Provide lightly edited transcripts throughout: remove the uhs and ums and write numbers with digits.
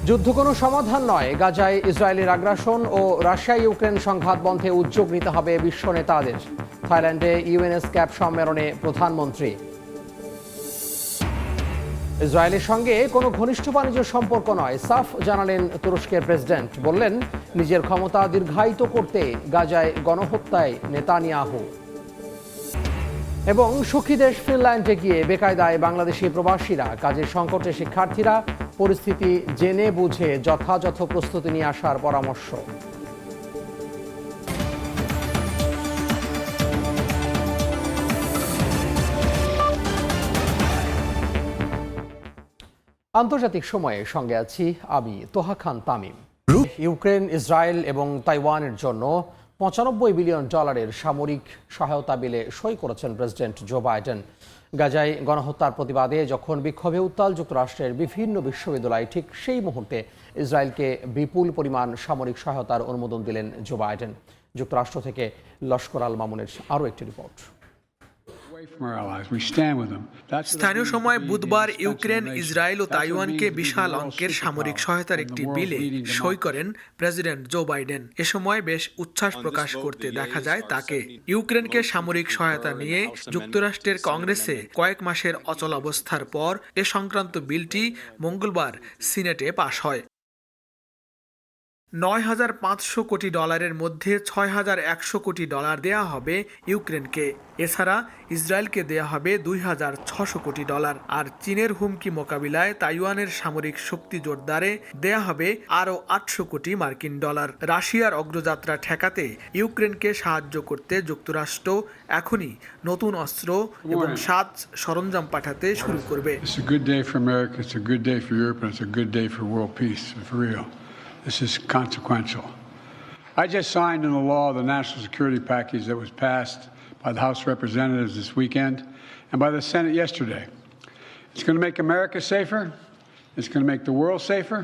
যুদ্ধ কোনো সমাধান নয়, গাজায় ইসরায়েলের আগ্রাসন ও রাশিয়া ইউক্রেন সংঘাত বন্ধে উদ্যোগ নিতে হবে বিশ্ব নেতাদের। থাইল্যান্ডে ইউএনএসক্যাপ সম্মেলনে প্রধানমন্ত্রী। ইসরায়েলের সঙ্গে কোনো ঘনিষ্ঠ বাণিজ্য সম্পর্ক নয়, সাফ জানালেন তুরস্কের প্রেসিডেন্ট। বললেন, নিজের ক্ষমতা দীর্ঘায়িত করতে গাজায় গণহত্যায় নেতানিয়াহু। এবং সুখী দেশ ফিনল্যান্ডে গিয়ে বেকায়দায় বাংলাদেশি প্রবাসীরা। কাজের সংকটে শিক্ষার্থীরা পরিস্থিতি জেনে বুঝে যথাযথ প্রস্তুতি নিয়ে আসার পরামর্শ। আন্তর্জাতিক সময়ে সঙ্গে আছি আমি তোহা খান তামিম। ইউক্রেন, ইসরায়েল এবং তাইওয়ানের জন্য $95 বিলিয়ন সামরিক সহায়তা বিলে সই করেছেন প্রেসিডেন্ট জো বাইডেন। গাজায় গণহত্যার প্রতিবাদে যখন বিক্ষোভে উত্তাল যুক্তরাষ্ট্রের বিভিন্ন বিশ্ববিদ্যালয়, ঠিক সেই মুহূর্তে ইসরায়েলকে বিপুল পরিমাণ সামরিক সহায়তার অনুমোদন দিলেন জো বাইডেন। যুক্তরাষ্ট্র থেকে লস্কর আল মামুনের আরও একটি রিপোর্ট। স্থানীয় সময় বুধবার ইউক্রেন, ইসরায়েল ও তাইওয়ানকে বিশাল অঙ্কের সামরিক সহায়তার একটি বিলে সই করেন প্রেসিডেন্ট জো বাইডেন। এ সময় বেশ উচ্ছ্বাস প্রকাশ করতে দেখা যায় তাকে। ইউক্রেনকে সামরিক সহায়তা নিয়ে যুক্তরাষ্ট্রের কংগ্রেসে কয়েক মাসের অচলাবস্থার পর এ সংক্রান্ত বিলটি মঙ্গলবার সিনেটে পাশ হয়। $9,500 কোটি মধ্যে $6,100 কোটি দেয়া হবে ইউক্রেনকে। এছাড়া ইসরায়েলকে দেয়া হবে $2,600 কোটি। আর চীনের হুমকি মোকাবিলায় তাইওয়ানের সামরিক শক্তি জোরদারে দেয়া হবে আরও $800 কোটি। রাশিয়ার অগ্রযাত্রা ঠেকাতে ইউক্রেনকে সাহায্য করতে যুক্তরাষ্ট্র এখনই নতুন অস্ত্র এবং সাজ সরঞ্জাম পাঠাতে শুরু করবে। This is consequential. I just signed into law the national security package that was passed by the House of Representatives this weekend and by the Senate yesterday. It's going to make America safer, it's going to make the world safer,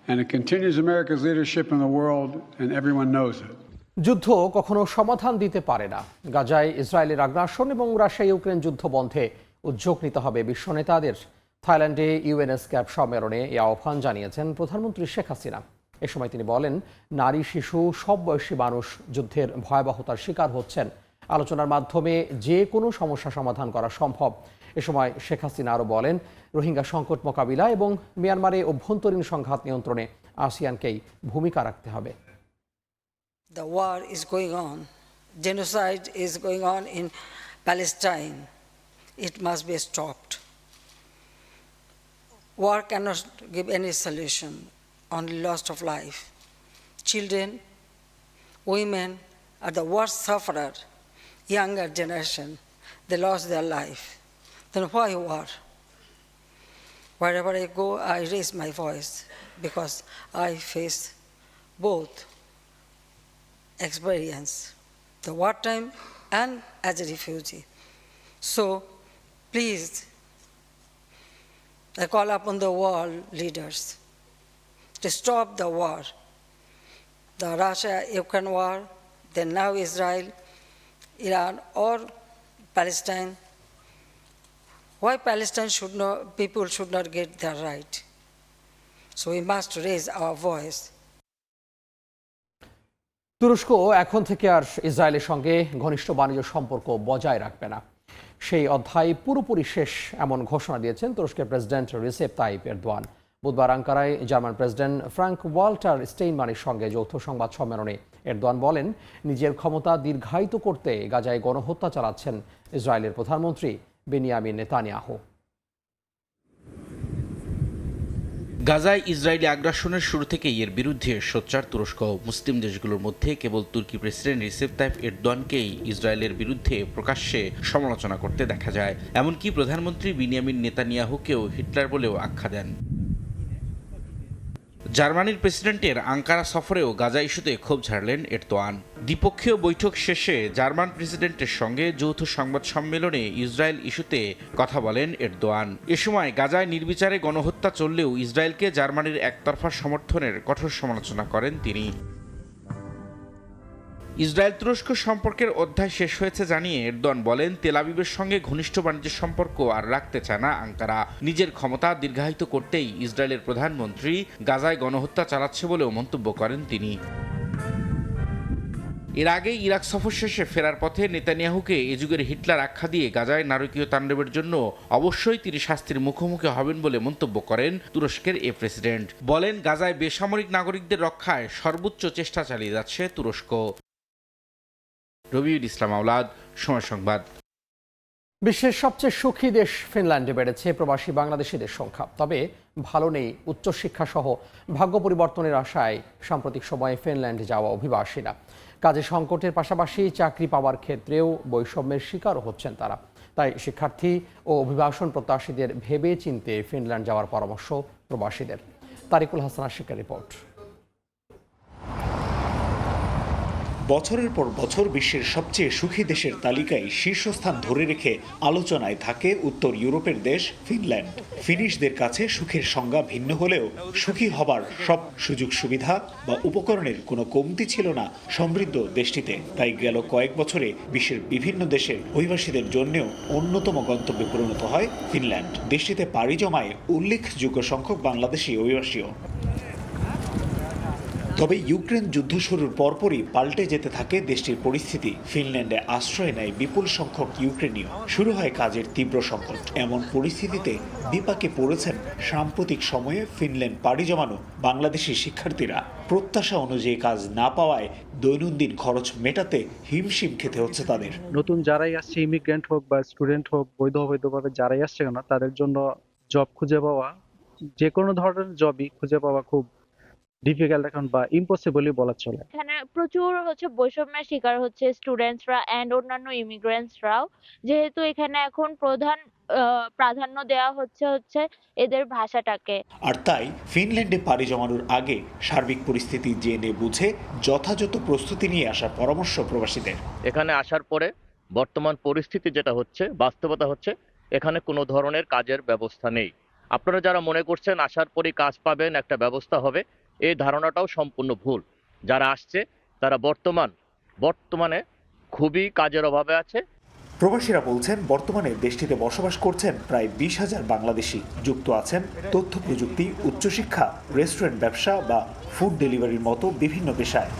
and it continues America's leadership in the world, and everyone knows it. যুদ্ধ কখনো সমাধান দিতে পারে না। গাজায় ইসরায়েলের আগ্রাসন এবং রাশিয়া ইউক্রেন যুদ্ধ বন্ধে উদ্যোগ নিতে হবে বিশ্ব নেতাদের। থাইল্যান্ডে ইউএনএসক্যাপ সম্মেলনে এই আহ্বান জানিয়েছেন প্রধানমন্ত্রী শেখ হাসিনা। এ সময় তিনি বলেন, নারী, শিশু, সব বয়সী মানুষ যুদ্ধের ভয়াবহতার শিকার হচ্ছেন। আলোচনার মাধ্যমে যে কোনো সমস্যা সমাধান করা সম্ভব। এ সময় শেখ হাসিনা আরও বলেন, রোহিঙ্গা সংকট মোকাবিলা এবং মিয়ানমারে অভ্যন্তরীণ সংঘাত নিয়ন্ত্রণে আসিয়ানকেই ভূমিকা রাখতে হবে। The war is going on. Genocide is going on in Palestine. It must be stopped. War cannot give any solution. Only loss of life. Children, women are the worst sufferer. Younger generation, they lost their life. Then why war? Wherever I go, I raise my voice because I face both experience, the wartime and as a refugee. So, please, I call upon the world leaders to stop the war, the Russia-Ukraine war, then now Israel, Iran, or Palestine. Why Palestine people should not get their right? So we must raise our voice. তুরস্ক এখন থেকে আর ইসরায়েলের সঙ্গে ঘনিষ্ঠ বাণিজ্য সম্পর্ক বজায় রাখবে না। সেই অধ্যায় পুরোপুরি শেষ, এমন ঘোষণা দিয়েছেন তুরস্কের প্রেসিডেন্ট রিসেপ তাইপ এরদোয়ান। বুধবার আঙ্কারায় জার্মান প্রেসিডেন্ট ফ্রাঙ্ক ওয়াল্টার স্টেইনমানের সঙ্গে যৌথ সংবাদ সম্মেলনে এরদোয়ান বলেন, নিজের ক্ষমতা দীর্ঘায়িত করতে গাজায় গণহত্যা চালাচ্ছেন ইসরায়েলের প্রধানমন্ত্রী বেনিয়ামিন নেতানিয়াহু। গাজায় ইসরায়েলি আগ্রাসনের শুরু থেকেই এর বিরুদ্ধে সোচ্চার তুরস্ক। মুসলিম দেশগুলোর মধ্যে কেবল তুর্কি প্রেসিডেন্ট রিসেপ তাইপ এরদোয়ানকেই ইসরায়েলের বিরুদ্ধে প্রকাশ্যে সমালোচনা করতে দেখা যায়। এমনকি প্রধানমন্ত্রী বেনিয়ামিন নেতানিয়াহুকেও হিটলার বলেও আখ্যা দেন। জার্মানির প্রেসিডেন্টের আঙ্কারা সফরেও গাজা ইস্যুতে ক্ষোভ ঝাড়লেন এরদোয়ান। দ্বিপক্ষীয় বৈঠক শেষে জার্মান প্রেসিডেন্টের সঙ্গে যৌথ সংবাদ সম্মেলনে ইসরায়েল ইস্যুতে কথা বলেন এরদোয়ান। এ সময় গাজায় নির্বিচারে গণহত্যা চললেও ইসরায়েলকে জার্মানির একতরফা সমর্থনের কঠোর সমালোচনা করেন তিনি। ইসরায়েল তুরস্ক সম্পর্কের অধ্যায় শেষ হয়েছে জানিয়ে এরদোয়ান বলেন, তেল আবিবের সঙ্গে ঘনিষ্ঠ বাণিজ্য সম্পর্ক আর রাখতে চায় না আঙ্কারা। নিজের ক্ষমতা দীর্ঘায়িত করতেই ইসরায়েলের প্রধানমন্ত্রী গাজায় গণহত্যা চালাচ্ছে বলেও মন্তব্য করেন তিনি। এর আগে ইরাক সফর শেষে ফেরার পথে নেতানিয়াহুকে এ যুগের হিটলার আখ্যা দিয়ে গাজায় নারকীয় তাণ্ডবের জন্য অবশ্যই তিনি শাস্তির মুখোমুখি হবেন বলে মন্তব্য করেন তুরস্কের এ প্রেসিডেন্ট। বলেন, গাজায় বেসামরিক নাগরিকদের রক্ষায় সর্বোচ্চ চেষ্টা চালিয়ে যাচ্ছে তুরস্ক। রবিউল ইসলাম আওলাদ, সময় সংবাদ। বিশ্বের সবচেয়ে সুখী দেশ ফিনল্যান্ডে বেড়েছে প্রবাসী বাংলাদেশিদের সংখ্যা। তবে ভালো নেই উচ্চশিক্ষা সহ ভাগ্য পরিবর্তনের আশায় সাম্প্রতিক সময়ে ফিনল্যান্ডে যাওয়া অভিবাসীরা। কাজে সংকটের পাশাপাশি চাকরি পাওয়ার ক্ষেত্রেও বৈষম্যের শিকারও হচ্ছেন তারা। তাই শিক্ষার্থী ও অভিবাসন প্রত্যাশীদের ভেবে চিনতে ফিনল্যান্ড যাওয়ার পরামর্শ প্রবাসীদের। তারিকুল হাসান আশিকের রিপোর্ট। বছরের পর বছর বিশ্বের সবচেয়ে সুখী দেশের তালিকায় শীর্ষস্থান ধরে রেখে আলোচনায় থাকে উত্তর ইউরোপের দেশ ফিনল্যান্ড। ফিনিশদের কাছে সুখের সংজ্ঞা ভিন্ন হলেও সুখী হবার সব সুযোগ সুবিধা বা উপকরণের কোনো কমতি ছিল না সমৃদ্ধ দেশটিতে। তাই গেল কয়েক বছরে বিশ্বের বিভিন্ন দেশের অভিবাসীদের জন্যও অন্যতম গন্তব্যে পরিণত হয় ফিনল্যান্ড। দেশটিতে পাড়ি জমায় উল্লেখযোগ্য সংখ্যক বাংলাদেশি অভিবাসীও। তবে ইউক্রেন যুদ্ধ শুরুর পরপরই পাল্টে যেতে থাকে দেশটির পরিস্থিতি। ফিনল্যান্ডে আশ্রয় নেয় বিপুল সংখ্যক ইউক্রেনীয়। শুরু হয় কাজের তীব্র সংকট। এমন পরিস্থিতিতে বিপাকে পড়েছেন সাম্প্রতিক সময়ে ফিনল্যান্ড পাড়ি জমানো বাংলাদেশি শিক্ষার্থীরা। প্রত্যাশা অনুযায়ী কাজ না পাওয়ায় দৈনন্দিন খরচ মেটাতে হিমশিম খেতে হচ্ছে তাদের। নতুন যারাই আসছে, ইমিগ্রেন্ট হোক বা স্টুডেন্ট হোক, বৈধ অবৈধভাবে যারাই আসছে কেন, তাদের জন্য জব খুঁজে পাওয়া, যে কোনো ধরনের জবই খুঁজে পাওয়া খুব ডিফিকাল্ট এখন, বা ইম্পসিবলই বলা চলে। এখানে প্রচুর বৈষম্যের শিকার হচ্ছে স্টুডেন্টসরা এন্ড অন্যান্য ইমিগ্রেন্টসরাও। যেহেতু এখানে এখন প্রধান প্রাধান্য দেওয়া হচ্ছে এদের ভাষাটাকে। আর তাই ফিনল্যান্ডে পাড়ি জমানোর আগে সার্বিক পরিস্থিতি জেনে বুঝে যথাযথ প্রস্তুতি নিয়ে আসার পরামর্শ প্রবাসীদের। এখানে আসার পরে বর্তমান পরিস্থিতি যেটা হচ্ছে, বাস্তবতা হচ্ছে এখানে কোনো ধরনের কাজের ব্যবস্থা নেই। আপনারা যারা মনে করছেন আসার পরে কাজ পাবেন, একটা ব্যবস্থা হবে, এই ধারণাটাও সম্পূর্ণ ভুল। যারা আসছে তারা বর্তমানে খুবই কাজের অভাবে আছে। প্রবাসীরা বলছেন বর্তমানে দেশটিতে বসবাস করছেন প্রায় 20,000 বাংলাদেশি। যুক্ত আছেন তথ্য প্রযুক্তি, উচ্চশিক্ষা, রেস্টুরেন্ট ব্যবসা বা ফুড ডেলিভারির মতো বিভিন্ন পেশায়।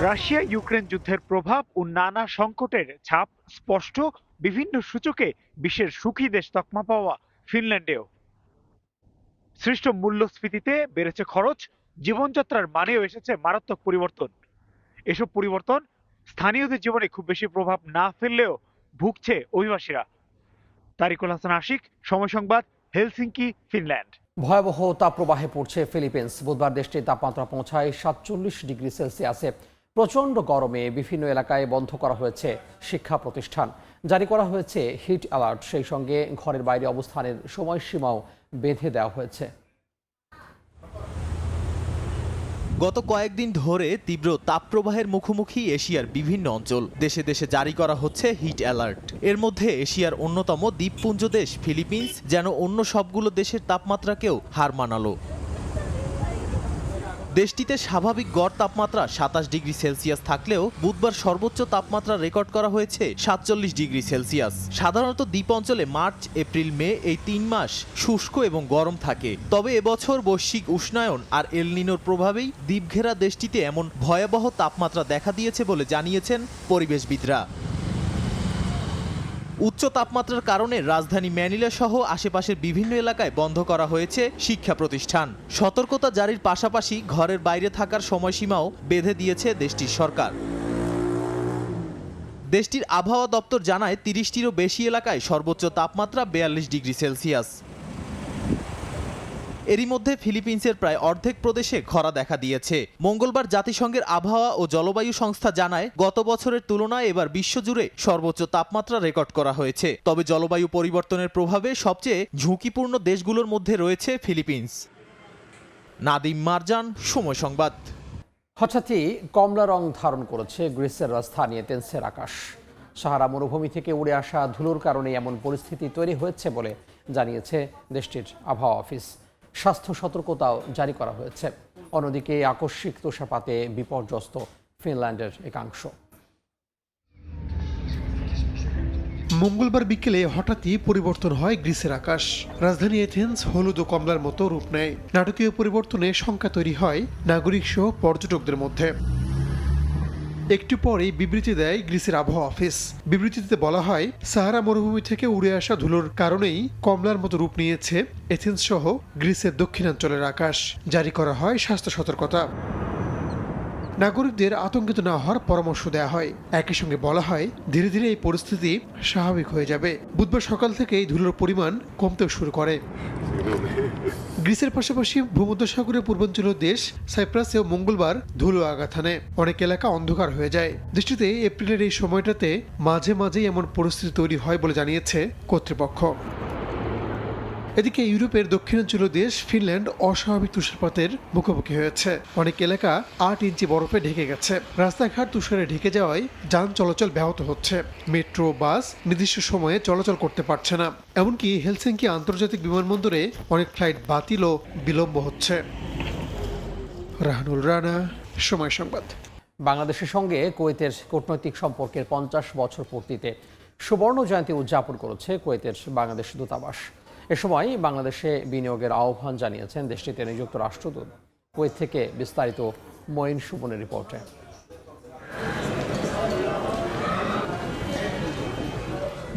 রাশিয়া ইউক্রেন যুদ্ধের প্রভাব ও নানা সংকটের ছাপ স্পষ্ট বিভিন্ন সূচকে বিশ্বের সুখী দেশ তকমা পাওয়া ফিনল্যান্ডেও। সৃষ্ট মূল্যস্ফীতিতে বেড়েছে খরচ, জীবনযাত্রার মানেও এসেছে মারাত্মক পরিবর্তন। এসব পরিবর্তন স্থানীয়দের জীবনে খুব বেশি প্রভাব না ফেললেও ভুগছে অভিবাসীরা। তারিকুল হাসান আশিক, সময় সংবাদ, হেলসিঙ্কি, ফিনল্যান্ড। ভয়াবহ তাপপ্রবাহে পড়ছে ফিলিপিন্স। বুধবার দেশটির তাপমাত্রা পৌঁছায় 47 ডিগ্রি সেলসিয়াসে। প্রচণ্ড গরমে বিভিন্ন এলাকায় বন্ধ করা হয়েছে শিক্ষা প্রতিষ্ঠান, জারি করা হয়েছে হিট অ্যালার্ট। সেই সঙ্গে ঘরের বাইরে অবস্থানের সময়সীমাও বেঁধে দেওয়া হয়েছে। গত কয়েকদিন ধরে তীব্র তাপপ্রবাহের মুখোমুখি এশিয়ার বিভিন্ন অঞ্চল। দেশে দেশে জারি করা হচ্ছে হিট অ্যালার্ট। এর মধ্যে এশিয়ার অন্যতম দ্বীপপুঞ্জ দেশ ফিলিপিন্স যেন অন্য সবগুলো দেশের তাপমাত্রাকেও হার মানালো। দেশটিতে স্বাভাবিক গড় তাপমাত্রা 27 ডিগ্রি সেলসিয়াস থাকলেও বুধবার সর্বোচ্চ তাপমাত্রা রেকর্ড করা হয়েছে 47 ডিগ্রি সেলসিয়াস। সাধারণত দ্বীপ অঞ্চলে মার্চ, এপ্রিল, মে এই 3 মাস শুষ্ক এবং গরম থাকে। তবে এবছর বৈশ্বিক উষ্ণায়ন আর এল নিনোর প্রভাবেই দ্বীপঘেরা দেশটিতে এমন ভয়াবহ তাপমাত্রা দেখা দিয়েছে বলে জানিয়েছেন পরিবেশবিদরা। উচ্চ তাপমাত্রার কারণে রাজধানী ম্যানিলা সহ আশেপাশের বিভিন্ন এলাকায় বন্ধ করা হয়েছে শিক্ষা প্রতিষ্ঠান। সতর্কতা জারির পাশাপাশি ঘরের বাইরে থাকার সময়সীমাও বেঁধে দিয়েছে দেশটির সরকার। দেশটির আবহাওয়া দপ্তর জানায় 30টিরও বেশি এলাকায় সর্বোচ্চ তাপমাত্রা 42 ডিগ্রি সেলসিয়াস। এরই মধ্যে ফিলিপিন্সের প্রায় অর্ধেক প্রদেশে খরা দেখা দিয়েছে। মঙ্গলবার জাতিসংঘের আবহাওয়া ও জলবায়ু সংস্থা জানায় গত বছরের তুলনায় এবার বিশ্বজুড়ে সর্বোচ্চ তাপমাত্রা রেকর্ড করা হয়েছে। তবে জলবায়ু পরিবর্তনের প্রভাবে সবচেয়ে ঝুঁকিপূর্ণ দেশগুলোর মধ্যে রয়েছে ফিলিপিন্স। নাদিম মারজান, সময় সংবাদ। হঠাৎই কমলা রং ধারণ করেছে গ্রিসের রাজধানী এথেন্সের আকাশ। সাহারা মরুভূমি থেকে উড়ে আসা ধুলোর কারণে এমন পরিস্থিতি তৈরি হয়েছে বলে জানিয়েছে দেশটির আবহাওয়া অফিস। স্বাস্থ্য সতর্কতাও জারি করা হয়েছে। অন্যদিকে আকস্মিক তুষারপাতে বিপর্যস্ত ফিনল্যান্ডের একাংশ। মঙ্গলবার বিকেলে হঠাৎই পরিবর্তন হয় গ্রিসের আকাশ। রাজধানী এথেন্স হলুদ ও কমলার মতো রূপ নেয়। নাটকীয় পরিবর্তনে শঙ্কা তৈরি হয় নাগরিক সহ পর্যটকদের মধ্যে। একটু পরেই বিবৃতি দেয় গ্রিসের আবহাওয়া অফিস। বিবৃতিতে বলা হয়, সাহারা মরুভূমি থেকে উড়ে আসা ধুলোর কারণেই কমলার মতো রূপ নিয়েছে এথেন্স সহ গ্রিসের দক্ষিণাঞ্চলের আকাশ। জারি করা হয় স্বাস্থ্য সতর্কতা। নাগরিকদের আতঙ্কিত না হওয়ার পরামর্শ দেওয়া হয়। একই সঙ্গে বলা হয়, ধীরে ধীরে এই পরিস্থিতি স্বাভাবিক হয়ে যাবে। বুধবার সকাল থেকেই ধুলোর পরিমাণ কমতেও শুরু করে। গ্রিসের পাশাপাশি ভূমধ্যসাগরের পূর্বাঞ্চলীয় দেশ সাইপ্রাসেও মঙ্গলবার ধুলো আঘাত হানে। অনেক এলাকা অন্ধকার হয়ে যায়। দেশটিতে এপ্রিলের এই সময়টাতে মাঝে মাঝেই এমন পরিস্থিতি তৈরি হয় বলে জানিয়েছে কর্তৃপক্ষ। এদিকে ইউরোপের দক্ষিণাঞ্চলীয় দেশ ফিনল্যান্ড অস্বাভাবিক তুষারপাতের মুখোমুখি হয়েছে। অনেক এলাকা 8 ইঞ্চি বরফে ঢেকে গেছে। রাস্তাঘাট তুষারে ঢেকে যাওয়ায় যান চলাচল ব্যাহত হচ্ছে। মেট্রো, বাস নির্দিষ্ট সময়ে চলাচল করতে পারছে না। এমনকি হেলসিঙ্কি আন্তর্জাতিক বিমানবন্দরে অনেক ফ্লাইট বাতিল ও বিলম্ব হচ্ছে। রাহানুল রানা, সময় সংবাদ। বাংলাদেশের সঙ্গে কুয়েতের কূটনৈতিক সম্পর্কের 50 বছর পূর্তিতে সুবর্ণ জয়ন্তী উদযাপন করেছে কুয়েতের বাংলাদেশ দূতাবাস। এ সময় বাংলাদেশে বিনিয়োগের আহ্বান জানিয়েছেন দেশটিতে নিযুক্ত রাষ্ট্রদূত। কুয়েত থেকে বিস্তারিত মঈন সুমনের রিপোর্টে।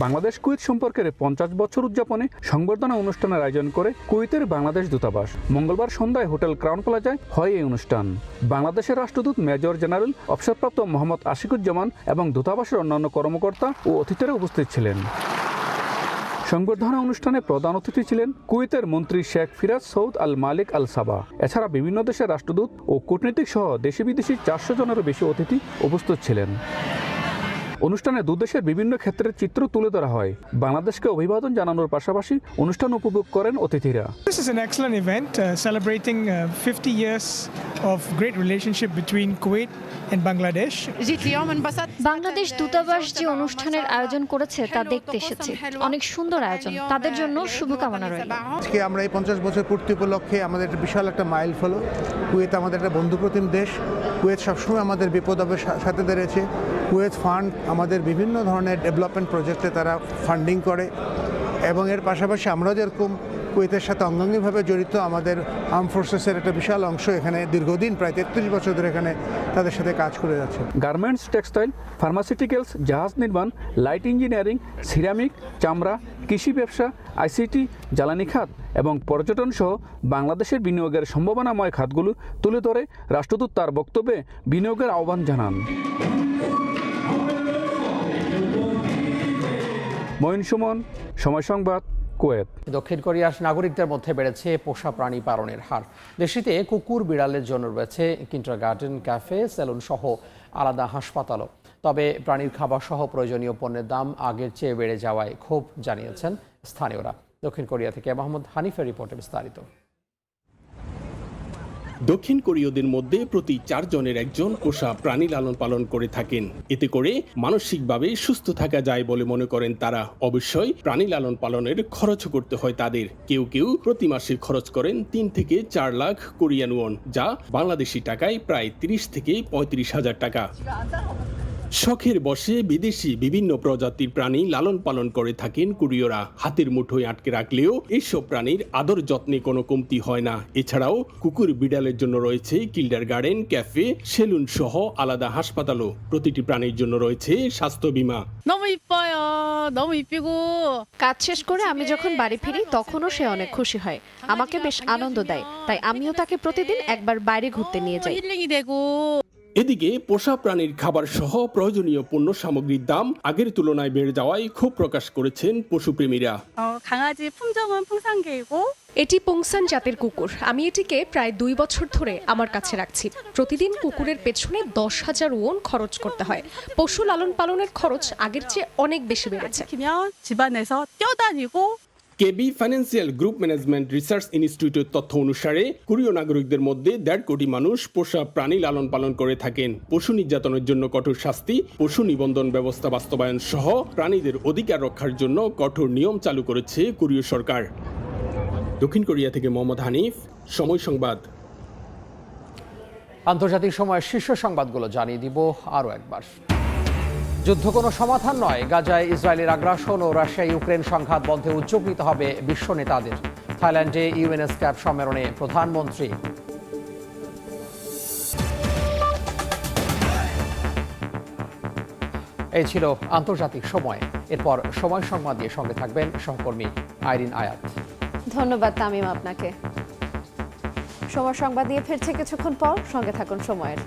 বাংলাদেশ কুয়েত সম্পর্কের 50 বছর উদযাপনে সংবর্ধনা অনুষ্ঠানের আয়োজন করে কুয়েতের বাংলাদেশ দূতাবাস। মঙ্গলবার সন্ধ্যায় হোটেল ক্রাউন প্লাজায় হয় এই অনুষ্ঠান। বাংলাদেশের রাষ্ট্রদূত মেজর জেনারেল অবসরপ্রাপ্ত মোহাম্মদ আশিকুজ্জামান এবং দূতাবাসের অন্যান্য কর্মকর্তা ও অতিথিরা উপস্থিত ছিলেন। সংবর্ধনা অনুষ্ঠানে প্রধান অতিথি ছিলেন কুয়েতের মন্ত্রী শেখ ফিরাজ সৌদ আল মালিক আল সাবা। এছাড়া বিভিন্ন দেশের রাষ্ট্রদূত ও কূটনীতিক সহ দেশি বিদেশি 400 জনেরও বেশি অতিথি উপস্থিত ছিলেন। অনুষ্ঠানে দুদেশের বিভিন্ন ক্ষেত্রের চিত্র তুলে ধরা হয়। বাংলাদেশকে অভিবাদন জানানোর পাশাপাশি অনুষ্ঠান উপভোগ করেন অতিথিরা। This is an excellent event celebrating 50 years of great relationship between Kuwait and Bangladesh. Bangladesh দূতাবাস যে অনুষ্ঠানের আয়োজন করেছে তা দেখতে এসেছি। অনেক সুন্দর আয়োজন। তাদের জন্য শুভকামনা রইল। আজকে আমরা এই 50 বছর পূর্তি উপলক্ষে আমাদের বিশাল একটা মাইল ফলো। কুয়েত আমাদের একটা বন্ধুপ্রতিম দেশ। কুয়েত সবসময় আমাদের বিপদ আপদের সাথে দাঁড়িয়েছে। কুয়েত ফান্ড আমাদের বিভিন্ন ধরনের ডেভেলপমেন্ট প্রজেক্টে তারা ফান্ডিং করে এবং এর পাশাপাশি আমরা যেরকম কুয়েতের সাথে অঙ্গাঙ্গিভাবে জড়িত, আমাদের আর্ম ফোর্সেসের একটা বিশাল অংশ এখানে দীর্ঘদিন প্রায় 33 বছর ধরে এখানে তাদের সাথে কাজ করে যাচ্ছে। গার্মেন্টস, টেক্সটাইল, ফার্মাসিউটিক্যালস, জাহাজ নির্মাণ, লাইট ইঞ্জিনিয়ারিং, সিরামিক, চামড়া, কৃষি ব্যবসা, আইসিটি, জ্বালানি খাত এবং পর্যটন সহ বাংলাদেশের বিনিয়োগের সম্ভাবনাময় খাতগুলো তুলে ধরে রাষ্ট্রদূত তার বক্তব্যে বিনিয়োগের আহ্বান জানান। মঈন সুমন, সময় সংবাদ, কুয়েত। দক্ষিণ কোরিয়ার নাগরিকদের মধ্যে বেড়েছে পোষা প্রাণী পালনের হার। দেশটিতে কুকুর বিড়ালের জন্য রয়েছে কিন্ডারগার্টেন, ক্যাফে, সেলুন সহ আলাদা হাসপাতালও। তবে প্রাণীর খাবার সহ প্রয়োজনীয় পণ্যের দাম আগের চেয়ে বেড়ে যাওয়ায় ক্ষোভ জানিয়েছেন স্থানীয়রা। দক্ষিণ কোরিয়া থেকে মোহাম্মদ হানিফের রিপোর্টে বিস্তারিত। দক্ষিণ কোরীয়দের মধ্যে প্রতি 4 জনের একজন পোষা প্রাণী লালন পালন করে থাকেন। এতে করে মানসিকভাবে সুস্থ থাকা যায় বলে মনে করেন তারা। অবশ্যই প্রাণী লালন পালনের খরচ করতে হয় তাদের। কেউ কেউ প্রতি মাসে খরচ করেন 3 থেকে 4 লাখ কোরিয়ান ওয়ান, যা বাংলাদেশি টাকায় প্রায় 30 থেকে 35 হাজার টাকা। শখের বশে বিদেশি বিভিন্ন প্রজাতির প্রাণী লালন পালন করে থাকেন কোরীয়রা। হাতের মুঠোয় আটকে রাখলেও এইসব প্রাণীর আদর যত্নে কোনো কমতি হয় না। এছাড়াও কুকুর বিড়ালের জন্য রয়েছে কিন্ডারগার্টেন, ক্যাফে, সেলুন সহ আলাদা হাসপাতালও। প্রতিটি প্রাণীর জন্য রয়েছে স্বাস্থ্য বীমা। কাজ শেষ করে আমি যখন বাড়ি ফিরি তখনও সে অনেক খুশি হয়। আমাকে বেশ আনন্দ দেয়, তাই আমিও তাকে প্রতিদিন একবার বাইরে ঘুরতে নিয়ে যাই। এদিকে পোষা প্রাণীর খাবার সহ প্রয়োজনীয় পণ্য সামগ্রীর দাম আগের তুলনায় বেড়ে যাওয়ায় ক্ষোভ প্রকাশ করেছেন পশুপ্রেমীরা। এটি পোংসান জাতের কুকুর। আমি এটিকে প্রায় 2 বছর ধরে আমার কাছে রাখছি। প্রতিদিন কুকুরের পেছনে 10,000 ওন খরচ করতে হয়। পশু লালন পালনের খরচ আগের চেয়ে অনেক বেশি বেড়েছে। কেবি ফাইন্যান্সিয়াল গ্রুপ ম্যানেজমেন্ট রিসার্চ ইনস্টিটিউটের তথ্য অনুসারে কোরীয় নাগরিকদের মধ্যে 1.5 কোটি মানুষ পোষা প্রাণী লালন পালন করে থাকেন। পশু নির্যাতনের জন্য কঠোর শাস্তি, পশু নিবন্ধন ব্যবস্থা বাস্তবায়ন সহ প্রাণীদের অধিকার রক্ষার জন্য কঠোর নিয়ম চালু করেছে কোরীয় সরকার। দক্ষিণ কোরিয়া থেকে মোহাম্মদ হানিফ, সময় সংবাদ। আন্তর্জাতিক সময়ের শীর্ষ সংবাদগুলো জানিয়ে দিব আরও একবার। যুদ্ধ কোনো সমাধান নয়, গাজায় ইসরায়েলের আগ্রাসন ও রাশিয়া ইউক্রেন সংঘাত বন্ধে উদ্যোগ নিতে হবে বিশ্ব নেতাদের। থাইল্যান্ডে ইউএনএসক্যাপ সম্মেলনে প্রধানমন্ত্রী। এই ছিল আন্তর্জাতিক সময়। এরপর সময় সংবাদ দিয়ে সঙ্গে থাকবেন সহকর্মী আইরিন আয়াত। ধন্যবাদ তামিম আপনাকে। সময় সংবাদ দিয়ে ফিরছে কিছুক্ষণ পর, সঙ্গে থাকুন সময়ের।